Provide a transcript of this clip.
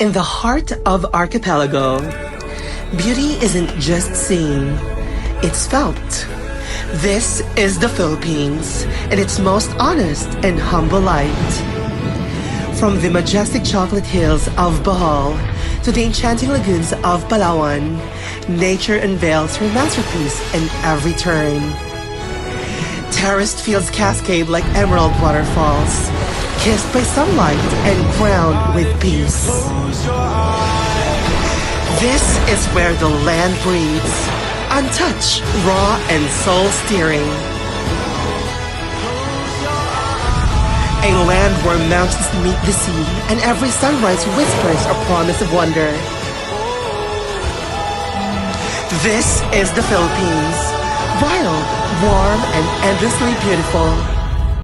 In the heart of Archipelago, beauty isn't just seen, it's felt. This is the Philippines in its most honest and humble light. From the majestic chocolate hills of Bohol to the enchanting lagoons of Palawan, nature unveils her masterpiece in every turn. Terraced fields cascade like emerald waterfalls, kissed by sunlight and crowned with peace. This is where the land breathes, untouched, raw, and soul-stirring. A land where mountains meet the sea and every sunrise whispers a promise of wonder. This is the Philippines, wild, warm, and endlessly beautiful.